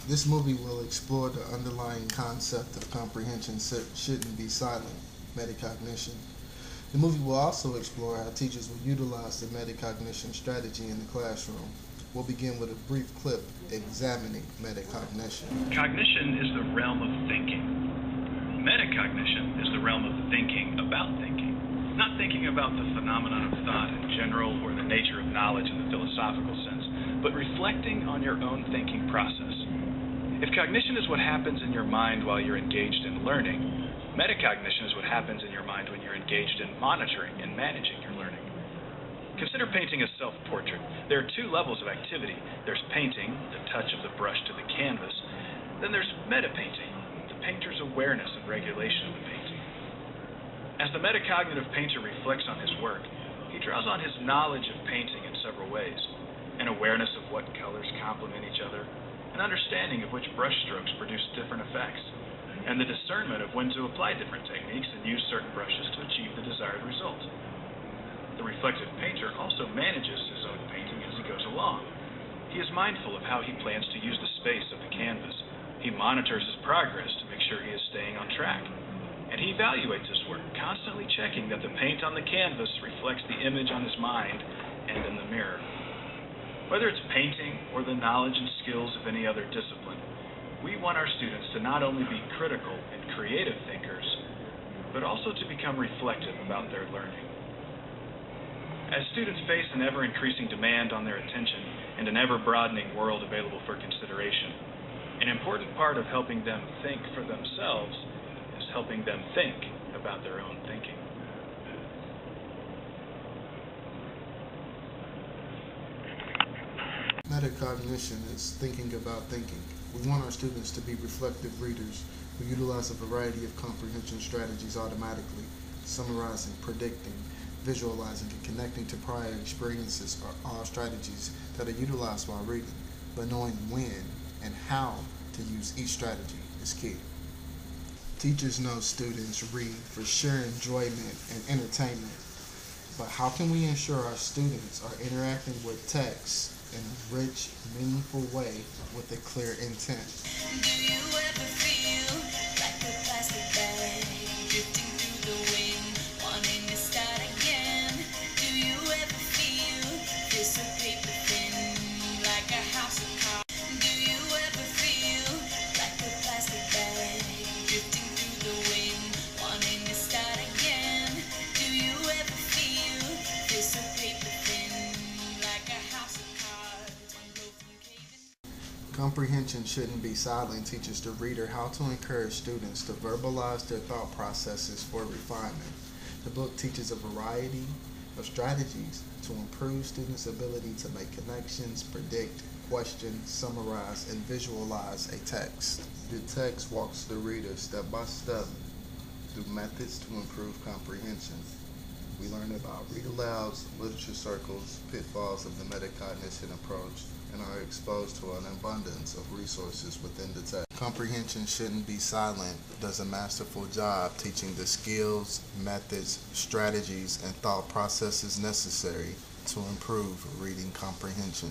This movie will explore the underlying concept of comprehension shouldn't be silent, metacognition. The movie will also explore how teachers will utilize the metacognition strategy in the classroom. We'll begin with a brief clip examining metacognition. Cognition is the realm of thinking. Metacognition is the realm of thinking about thinking. Not thinking about the phenomenon of thought in general or the nature of knowledge in the philosophical sense, but reflecting on your own thinking process. If cognition is what happens in your mind while you're engaged in learning, metacognition is what happens in your mind when you're engaged in monitoring and managing your learning. Consider painting a self-portrait. There are two levels of activity. There's painting, the touch of the brush to the canvas. Then there's metapainting, the painter's awareness and regulation of the painting. As the metacognitive painter reflects on his work, he draws on his knowledge of painting in several ways: an awareness of what colors complement each other, an understanding of which brush strokes produce different effects, and the discernment of when to apply different techniques and use certain brushes to achieve the desired result. The reflective painter also manages his own painting as he goes along. He is mindful of how he plans to use the space of the canvas. He monitors his progress to make sure he is staying on track. And he evaluates his work, constantly checking that the paint on the canvas reflects the image on his mind and in the mirror. Whether it's painting or the knowledge and skills of any other discipline, we want our students to not only be critical and creative thinkers, but also to become reflective about their learning. As students face an ever-increasing demand on their attention and an ever-broadening world available for consideration, an important part of helping them think for themselves is helping them think about their own thinking. Metacognition is thinking about thinking. We want our students to be reflective readers who utilize a variety of comprehension strategies automatically. Summarizing, predicting, visualizing, and connecting to prior experiences are all strategies that are utilized while reading, but knowing when and how to use each strategy is key. Teachers know students read for sheer enjoyment and entertainment, but how can we ensure our students are interacting with text in a rich, meaningful way with a clear intent? Do you ever feel like a plastic bag drifting through the wind, wanting to start again? Do you ever feel this a paper thin, like a house of cards? Do you ever feel like a plastic bag drifting through the wind, wanting to start again? Do you ever feel this a paper thin, like a house of cards, one blow from caving? Comprehension shouldn't be silent teaches the reader how to encourage students to verbalize their thought processes for refinement. The book teaches a variety of strategies to improve students' ability to make connections, predict, question, summarize, and visualize a text. The text walks the reader step by step through methods to improve comprehension. We learn about read-alouds, literature circles, pitfalls of the metacognition approach, and are exposed to an abundance of resources within the text. Comprehension Shouldn't Be Silent does a masterful job teaching the skills, methods, strategies, and thought processes necessary to improve reading comprehension.